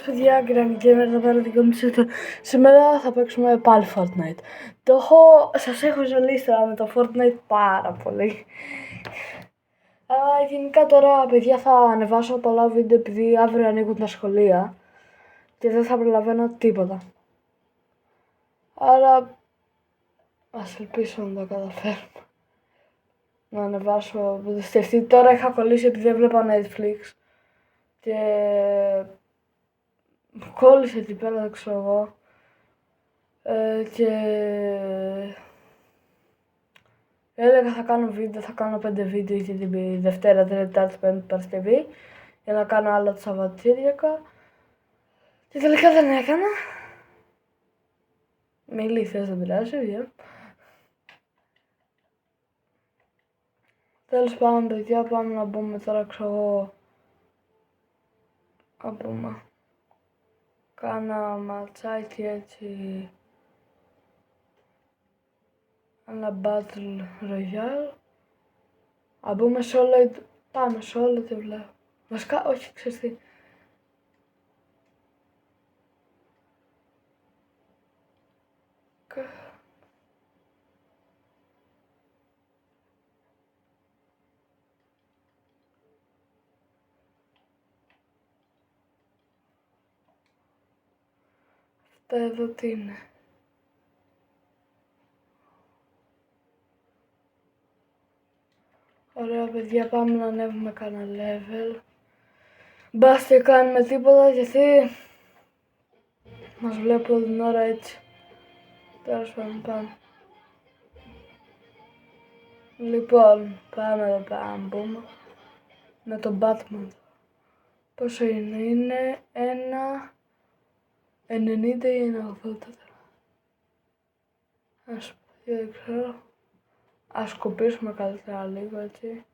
Παιδιά, Gamer εδώ πέρα δικό μου. Σήμερα θα παίξουμε πάλι Fortnite. Σας έχω ζαλίσει τώρα με το Fortnite πάρα πολύ. Αλλά γενικά τώρα, παιδιά, θα ανεβάσω πολλά βίντεο επειδή αύριο ανοίγουν τα σχολεία και δεν θα προλαβαίνω τίποτα. Άρα, ας ελπίσω να το καταφέρουμε. Να ανεβάσω, σκεφτείτε, τώρα είχα κολλήσει επειδή έβλεπα Netflix και κόλλησε εκεί πέρα, δεν ξέρω εγώ. Και έλεγα θα κάνω βίντεο, θα κάνω 5 βίντεο για την Δευτέρα, Τετάρτη, Πέμπτη, Παρασκευή για να κάνω άλλο το Σαββατοκύριακο και τελικά δεν έκανα. Με ηλίθιες δεν πειράζει, Τέλος πάντων, παιδιά, πάμε να μπούμε τώρα, ξέρω εγώ, να μπούμε. Κάνα ματσάκι έτσι, ένα Battle Royale. Να μπούμε σε όλα, πάμε σε όλα τη βλέπω. Βασικά, όχι, ξέρεις τι. Αυτά εδώ τι είναι. Ωραία, παιδιά, πάμε να ανέβουμε κανένα level. Μπας και κάνουμε τίποτα γιατί μας βλέπω την ώρα έτσι. Τέλος πάντων, πάμε. Λοιπόν, πάμε εδώ πέρα να μπούμε με τον Batman. Πόσο είναι, 1,90 ή 1,80. Ας δεν ξέρω. Ας σκουπίσουμε καλύτερα λίγο έτσι.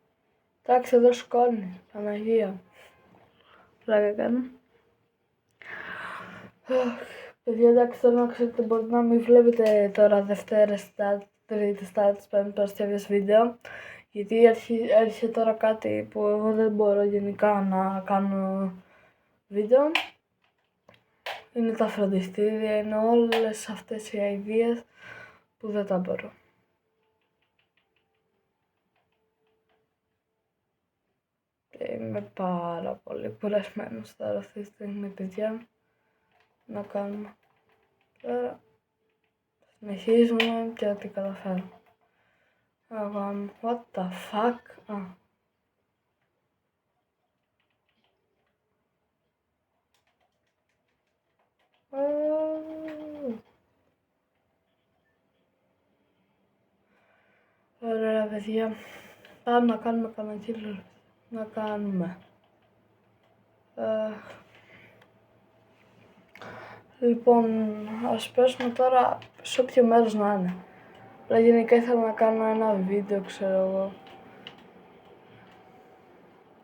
Εντάξει, εδώ σκόνη, Παναγία. Πλάκα κάνω. Παιδιά, εντάξει, θέλω να ξέρετε, μπορείτε να μην βλέπετε τώρα Δευτέρες, Τρίτες, Τετάρτες, Πέμπτες, Παρασκευές βίντεο. Γιατί έρχεται τώρα κάτι που εγώ δεν μπορώ γενικά να κάνω βίντεο. Είναι τα φροντιστήρια, είναι όλες αυτές οι αηδίες που δεν τα μπορώ. Είμαι πάρα πολύ κουρασμένος τώρα αυτή τη στιγμή, παιδιά. Να κάνουμε. Τώρα συνεχίζουμε και ό,τι καταφέρω. What the fuck? Ωραία, παιδιά. Πάμε να κάνουμε κανένα κύκλο. Να κάνουμε. Λοιπόν, ας πέσουμε τώρα σε όποιο μέρος να είναι. Αλλά γενικά ήθελα να κάνω ένα βίντεο, ξέρω εγώ.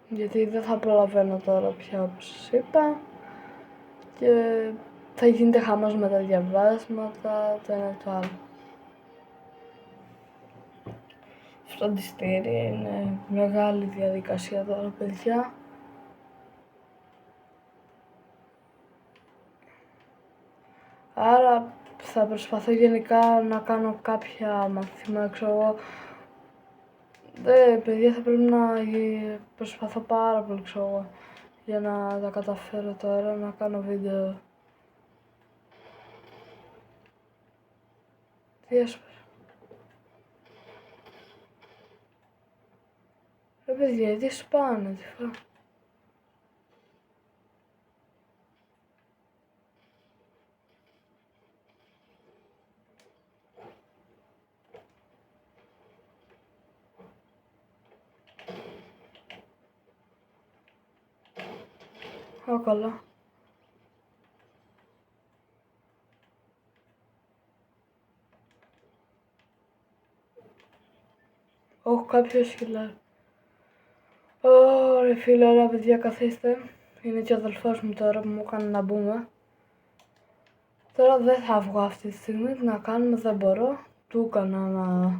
Γιατί δεν θα προλαβαίνω τώρα πια, όπως σας είπα. Και θα γίνεται χαμός με τα διαβάσματα, το ένα το άλλο. Φροντιστήρια είναι μεγάλη διαδικασία τώρα, παιδιά. Άρα θα προσπαθώ γενικά να κάνω κάποια μαθήματα, ξέρω εγώ. Παιδιά, θα πρέπει να προσπαθώ πάρα πολύ, ξέρω εγώ, για να τα καταφέρω τώρα, να κάνω βίντεο. Τι έσπασε. Παιδιά, τι σπάνε, τι φάω. Καλά. Όχι, κάποιος χιλάρι. Ωραία φίλε, ωραία παιδιά, καθίστε. Είναι και ο αδελφός μου τώρα που μου έκανε να μπούμε. Τώρα δεν θα βγω αυτή τη στιγμή, τι να κάνουμε, δεν μπορώ. Του έκανα να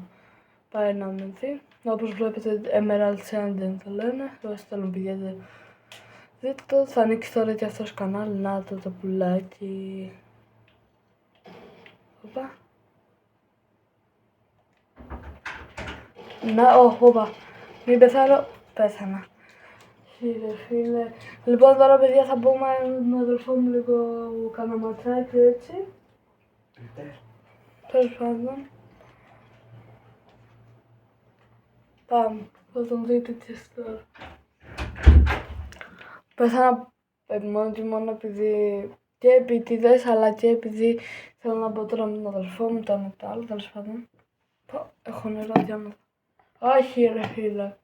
πάει να μεθεί. Όπως βλέπετε, Emerald Sanding το λένε. Όσοι θέλουν πηγαίνετε, δείτε το, θα ανοίξει τώρα και αυτός κανάλι, να το πουλάκι. Οπα. Να, όπα, μην πεθάνω, πέθανα. Φίλε. Λοιπόν, τώρα παιδιά θα πούμε με τον αδελφό μου λίγο κάνα ματσάκι έτσι. Τέλος πάντων. Πάμε, θα τον δείτε και στο. Πέθανα μόνο και μόνο επειδή και επίτηδες, αλλά και επειδή θέλω να μπω τώρα με τον αδελφό μου, το ένα το άλλο, τέλος πάντων. Έχω νερό για να... Όχι ρε φίλε.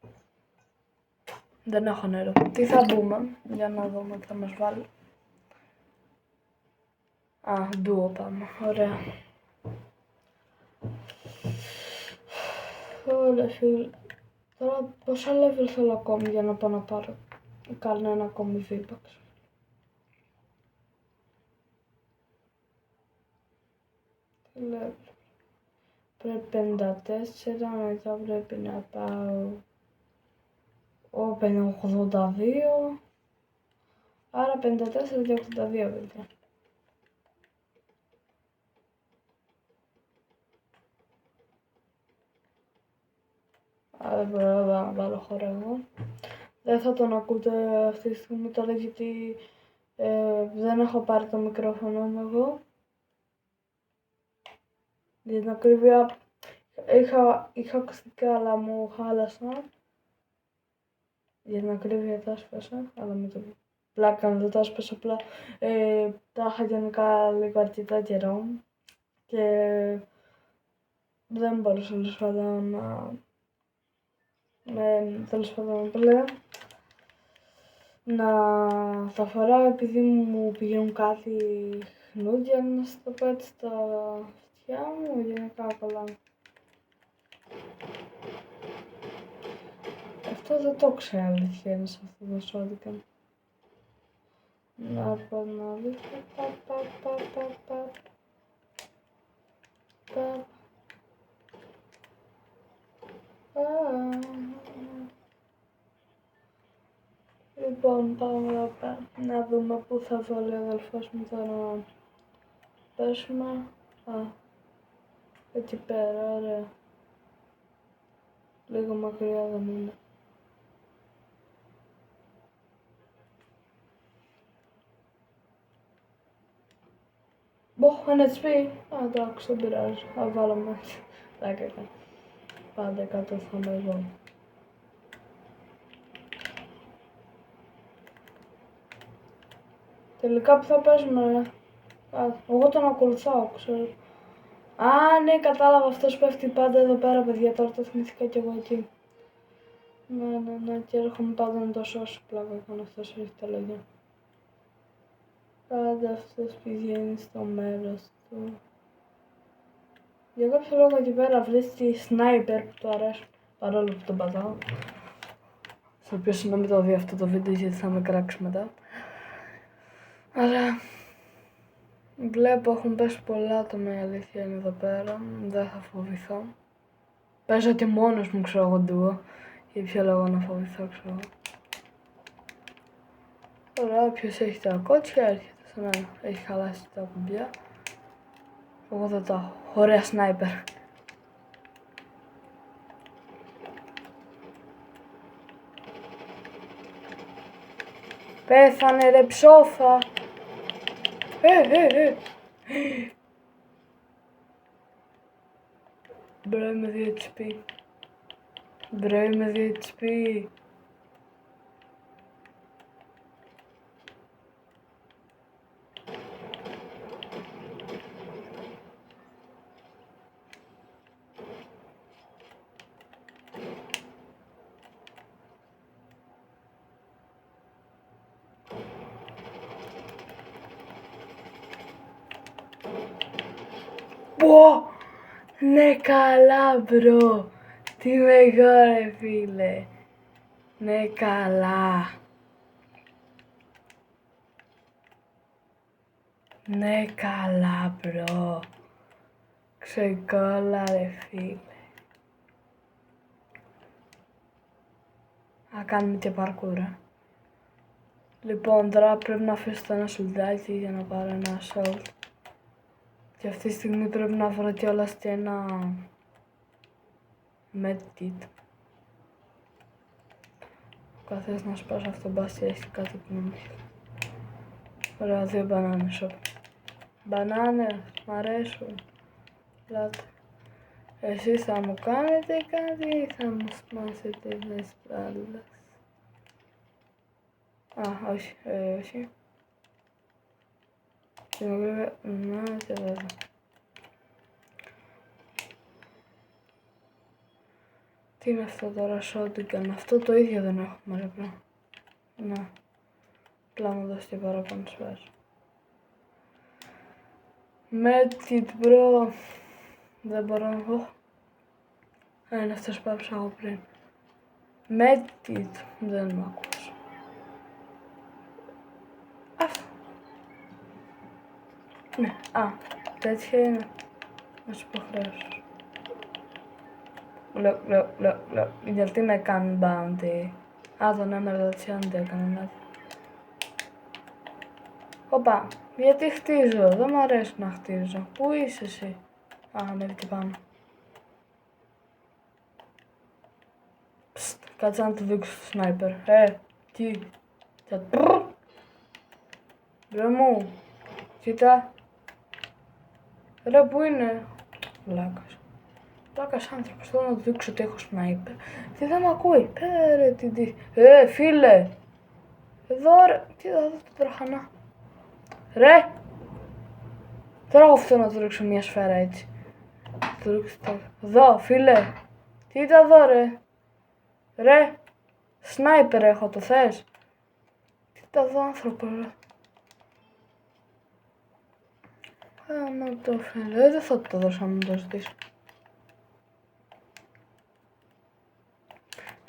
Δεν έχω νερό. Τι θα μπούμε, για να δούμε τι θα μας βάλει. Α, ντουο πάμε, ωραία. Ωραία φίλε. Τώρα πόσα level θέλω ακόμη για να πάω να πάρω κανένα ακόμη V-Bucks. Πρέπει 54, μετά πρέπει να πάω 82, άρα 54 και 82 βέβαια. Άρα μπορώ να βάλω χορηγό. Δεν θα τον ακούτε αυτή τη στιγμή τώρα γιατί δεν έχω πάρει το μικρόφωνο μου εγώ. Για την ακρίβεια είχα ακουστικά αλλά μου χάλασαν. Για την ακρίβεια τα έσπασα, αλλά με το πλάκα δεν τα έσπασα απλά. Τα είχα γενικά λίγο αρκετά καιρό και δεν μπορούσα τέλος πάντων να τα φοράω επειδή μου πηγαίνουν κάτι χνούδια να στο πω έτσι στα αυτιά μου, γενικά καλά. Αυτό δεν το ξέρω αλήθεια είναι σε αυτό το σώδικα. Να πω να δείτε, Λοιπόν, πάμε εδώ πέρα. Να δούμε πού θα βάλει ο αδελφός μου τώρα να πέσουμε. Εκεί πέρα, ωραία. Λίγο μακριά δεν είναι. Ένα HP. Εντάξει, δεν πειράζει. Θα βάλω μέσα. 10. Πάντα 100 θα είμαι εγώ. Τελικά που θα παίζουμε, εγώ τον ακολουθάω, ξέρω. Ναι, κατάλαβα, αυτός πέφτει πάντα εδώ πέρα, παιδιά, τώρα το θυμήθηκα κι εγώ εκεί. Ναι, και έρχομαι πάντα να το σώσω, πλάκα κάνω αυτός, έχει τα λόγια. Πάντα αυτός πηγαίνει στο μέρος του. Για κάποιο λόγο εκεί πέρα βρίσκει σνάιπερ που του αρέσει, παρόλο που τον πατάω. Θα ελπίσω να μην το δει αυτό το βίντεο γιατί θα με κράξει μετά. Αλλά βλέπω έχουν πέσει πολλά άτομα, η αλήθεια είναι εδώ πέρα, δεν θα φοβηθώ. Παίζω και μόνος μου, ξέρω εγώ, ντουο. Για ποιο λόγο να φοβηθώ, ξέρω. Ωραία, όποιος έχει τα κότσια έρχεται σε μένα. Έχει χαλάσει τα κουμπιά. Εγώ δεν τα έχω. Ωραία σνάιπερ. Πέθανε ρε ψόφα. Μπρο, είμαι 2 HP. Μπρο, είμαι 2 HP. Ναι καλά μπρο. Τι είμαι εγώ ρε φίλε. Ναι καλά. Ναι καλά μπρο. Ξεκόλα ρε φίλε. Κάνουμε και παρκούρα. Λοιπόν, τώρα πρέπει να αφήσω το ένα σουλτάκι για να πάρω ένα assault. Και αυτή τη στιγμή πρέπει να βρω κιόλας και ένα medkit. Καθώς να σπάσω αυτό, μπας και έχει κάτι που να μου έχει. Ωραία, 2 μπανάνες, μπανάνες, μ' αρέσουν. Λάτε. Εσείς θα μου κάνετε κάτι ή θα μου σπάσετε τις μπάλες? Α, όχι, όχι. Και μου βέβαια, να και βέβαια. Τι είναι αυτό τώρα, shotgun, αυτό το ίδιο δεν έχουμε ρε πράγμα. Να, απλά μου δώσει και παραπάνω σφαίρες. Medkit bro, δεν μπορώ να πω. Είναι αυτός που άψα εγώ πριν. Medkit, δεν μ' ακούς. Αυτό. Ναι, τέτοια είναι. Να σου υποχρεώσεις. Γιατί με κάνουν bounty? Τον Emerald Chant έκανε λάθος. Οπα, γιατί χτίζω, δεν μ' αρέσει να χτίζω. Πού είσαι εσύ? Ανέβη και πάνω. Πστ, κάτσε να του δείξω στο σνάιπερ. Τι? Ρε μου, κοίτα. Ρε, πού είναι? Βλάκας. Βλάκας άνθρωπος, θέλω να του δείξω ότι έχω σνάιπερ. Τι δεν μ' ακούει. Ρε, τι. Φίλε. Εδώ ρε, κοίτα εδώ το τραχανά. Ρε. Τώρα εγώ θέλω να του ρίξω μια σφαίρα έτσι. Του ρίξω το. Εδώ, φίλε. Κοίτα εδώ ρε. Ρε. Σνάιπερ έχω, το θες? Κοίτα εδώ άνθρωπο ρε. Άμα το φίλε, δεν θα το δώσω να μου το ζητήσω.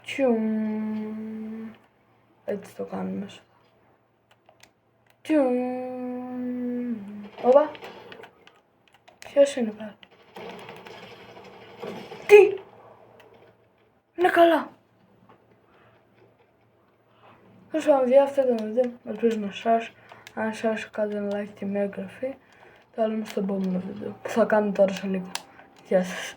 Τσιουμ. Έτσι το κάνουμε. Τσιουμ. Όπα. Ποιος είναι πάλι? Τι! Είναι καλά. Όσο να δει αυτό το βίντεο, ελπίζω να σας. Αν σας κάντε ένα like και μια εγγραφή. Τα λέμε στο επόμενο βίντεο που θα κάνω τώρα σε λίγο. Γεια σας.